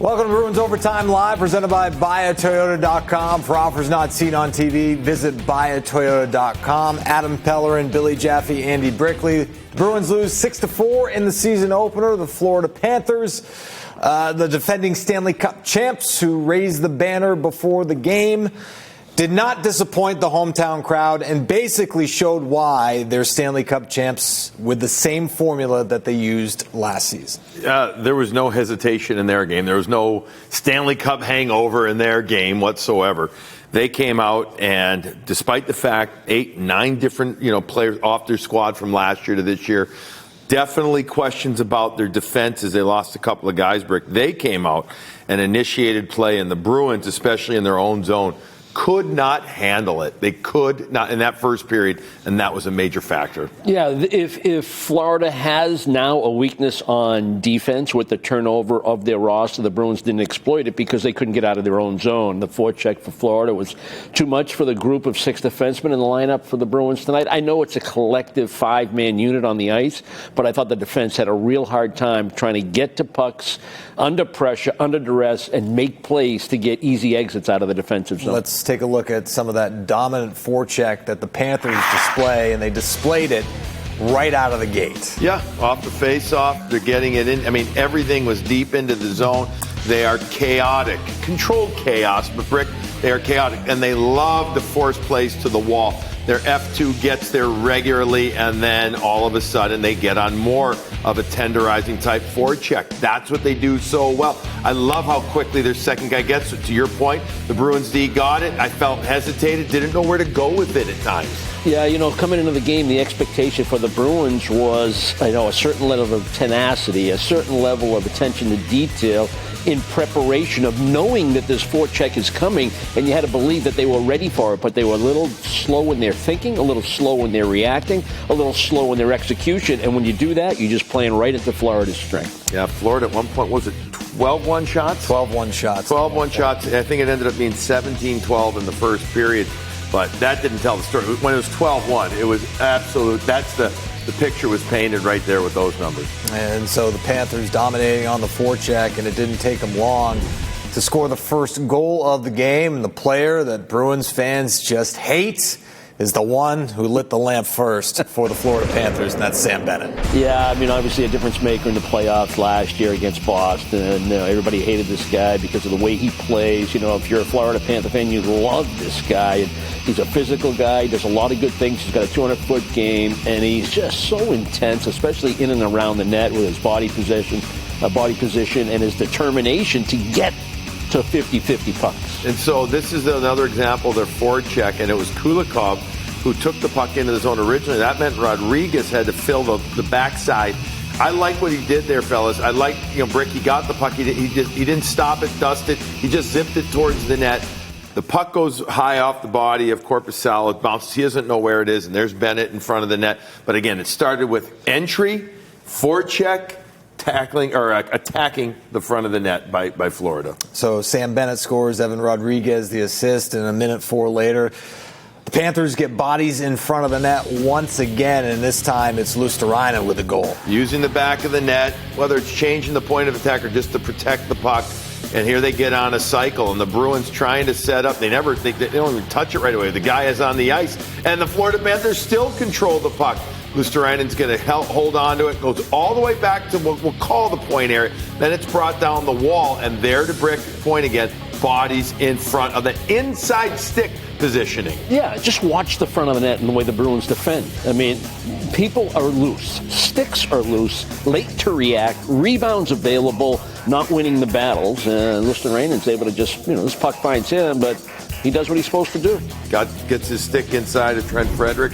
Welcome to Bruins Overtime Live, presented by BuyAToyota.com. For offers not seen on TV, visit BuyAToyota.com. Adam Pellerin, Billy Jaffe, Andy Brickley. The Bruins lose 6-4 in the season opener. The Florida Panthers, the defending Stanley Cup champs who raised the banner before the game, did not disappoint the hometown crowd and basically showed why they're Stanley Cup champs with the same formula that they used last season. There was no hesitation in their game. There was no Stanley Cup hangover in their game whatsoever. They came out, and despite the fact 8-9 different players off their squad from last year to this year, definitely questions about their defense as they lost a couple of guys. They came out and initiated play, and the Bruins, especially in their own zone, could not handle it. They could not in that first period, and that was a major factor. Yeah, if Florida has now a weakness on defense with the turnover of their roster, the Bruins didn't exploit it because they couldn't get out of their own zone. The forecheck for Florida was too much for the group of 6 defensemen in the lineup for the Bruins tonight. I know it's a collective 5-man unit on the ice, but I thought the defense had a real hard time trying to get to pucks under pressure, under duress, and make plays to get easy exits out of the defensive zone. Let's take a look at some of that dominant forecheck that the Panthers display, and they displayed it right out of the gate. Yeah, off the face-off, they're getting it in. I mean, everything was deep into the zone. They are chaotic, controlled chaos, but they are chaotic, and they love to force plays to the wall. Their F2 gets there regularly, and then all of a sudden they get on more of a tenderizing type forecheck. That's what they do so well. I love how quickly their second guy gets it. To your point, the Bruins D got it. I felt hesitated, didn't know where to go with it at times. Yeah, coming into the game, the expectation for the Bruins was, a certain level of tenacity, a certain level of attention to detail in preparation of knowing that this forecheck is coming, and you had to believe that they were ready for it, but they were a little slow in their thinking, a little slow in their reacting, a little slow in their execution, and when you do that, you're just playing right into Florida's strength. Yeah, Florida at one point, was it 12-1 shots? 12-1 shots. 12-1 shots. I think it ended up being 17-12 in the first period. But that didn't tell the story. When it was 12-1, it was absolute. That's the picture was painted right there with those numbers. And so the Panthers dominating on the forecheck, and it didn't take them long to score the first goal of the game. And the player that Bruins fans just hate is the one who lit the lamp first for the Florida Panthers, and that's Sam Bennett. Yeah, obviously a difference maker in the playoffs last year against Boston. Everybody hated this guy because of the way he plays. If you're a Florida Panther fan, you love this guy. And he's a physical guy. He does a lot of good things. He's got a 200-foot game, and he's just so intense, especially in and around the net with his body position and his determination to get to 50-50 pucks. And so this is another example of their forecheck, and it was Kulikov who took the puck into the zone originally. That meant Rodrigues had to fill the backside. I like what he did there, fellas. I like, Brick, he got the puck. He didn't stop it, dust it. He just zipped it towards the net. The puck goes high off the body of Korpisalo. It bounces. He doesn't know where it is, and there's Bennett in front of the net. But again, it started with entry, forecheck, tackling or attacking the front of the net by Florida. So Sam Bennett scores, Evan Rodrigues the assist, and a minute 4 later, the Panthers get bodies in front of the net once again, and this time it's Luostarinen with a goal. Using the back of the net, whether it's changing the point of attack or just to protect the puck. And here they get on a cycle, and the Bruins trying to set up. They don't even touch it right away. The guy is on the ice, and the Florida Panthers still control the puck. Luostarinen's going to hold on to it, goes all the way back to what we'll call the point area. Then it's brought down the wall, and there to Brick point again, bodies in front of the inside stick positioning. Yeah, just watch the front of the net and the way the Bruins defend. People are loose. Sticks are loose, late to react, rebounds available, not winning the battles. Luostarinen's able to just, this puck finds him, but he does what he's supposed to do. Gets his stick inside of Trent Frederic.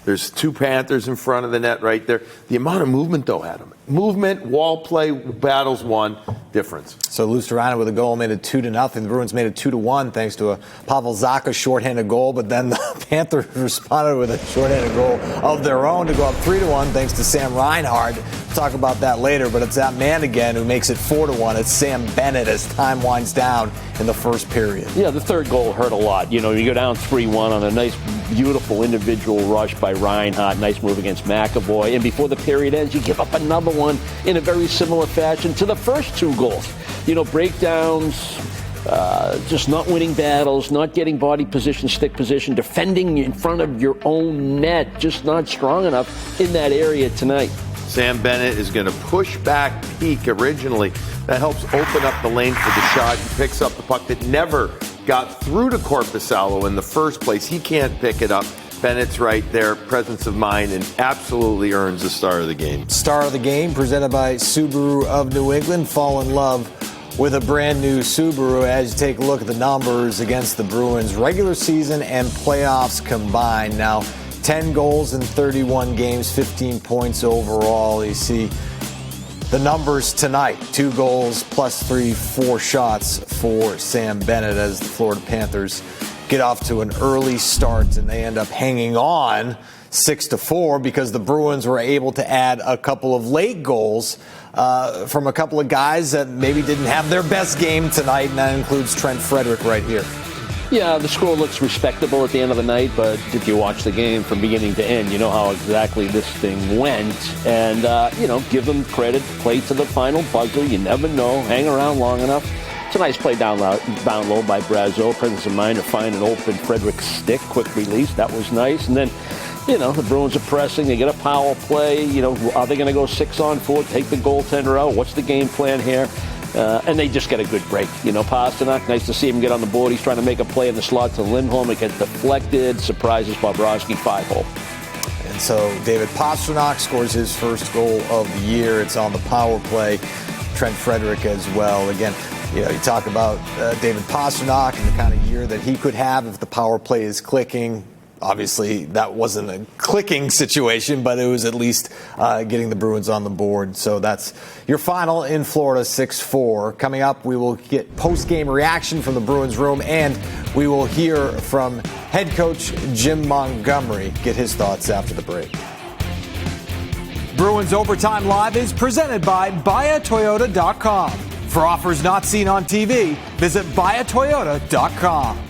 There's 2 Panthers in front of the net right there. The amount of movement, though, Adam. Movement, wall play, battles won, difference. So Luostarinen with a goal made it 2-0. The Bruins made it 2-1 thanks to a Pavel Zacha shorthanded goal, but then the Panthers responded with a shorthanded goal of their own to go up 3-1 thanks to Sam Reinhert. We'll talk about that later, but it's that man again who makes it 4-1. It's Sam Bennett as time winds down in the first period. Yeah, the third goal hurt a lot. You go down 3-1 on a nice, beautiful individual rush by Reinhart. Nice move against McAvoy. And before the period ends, you give up another one in a very similar fashion to the first 2 goals. breakdowns, just not winning battles, not getting body position, stick position, defending in front of your own net, just not strong enough in that area tonight. Sam Bennett is going to push back Peak originally. That helps open up the lane for the shot. He picks up the puck that never got through to Korpisalo in the first place. He can't pick it up. Bennett's right there, presence of mind, and absolutely earns the star of the game. Star of the game presented by Subaru of New England. Fall in love with a brand new Subaru as you take a look at the numbers against the Bruins, regular season and playoffs combined. Now, 10 goals in 31 games, 15 points overall. You see the numbers tonight, 2 goals plus 4 shots for Sam Bennett as the Florida Panthers get off to an early start and they end up hanging on 6-4 because the Bruins were able to add a couple of late goals from a couple of guys that maybe didn't have their best game tonight, and that includes Trent Frederic right here. Yeah, the score looks respectable at the end of the night, but if you watch the game from beginning to end, you know how exactly this thing went. And, give them credit, play to the final buzzer. You never know. Hang around long enough. It's a nice play down low by Brazeau. Presence of mind to find an open Frederic stick. Quick release. That was nice. And then, the Bruins are pressing. They get a power play. Are they going to go 6-on-4, take the goaltender out? What's the game plan here? And they just get a good break. Pastrnak, nice to see him get on the board. He's trying to make a play in the slot to Lindholm. It gets deflected. Surprises Bobrovsky 5-hole. And so David Pastrnak scores his first goal of the year. It's on the power play. Trent Frederic as well. Again, you talk about David Pastrnak and the kind of year that he could have if the power play is clicking. Obviously, that wasn't a clicking situation, but it was at least getting the Bruins on the board. So that's your final in Florida, 6-4. Coming up, we will get post-game reaction from the Bruins room, and we will hear from head coach Jim Montgomery. Get his thoughts after the break. Bruins Overtime Live is presented by BuyAToyota.com. For offers not seen on TV, visit BuyAToyota.com.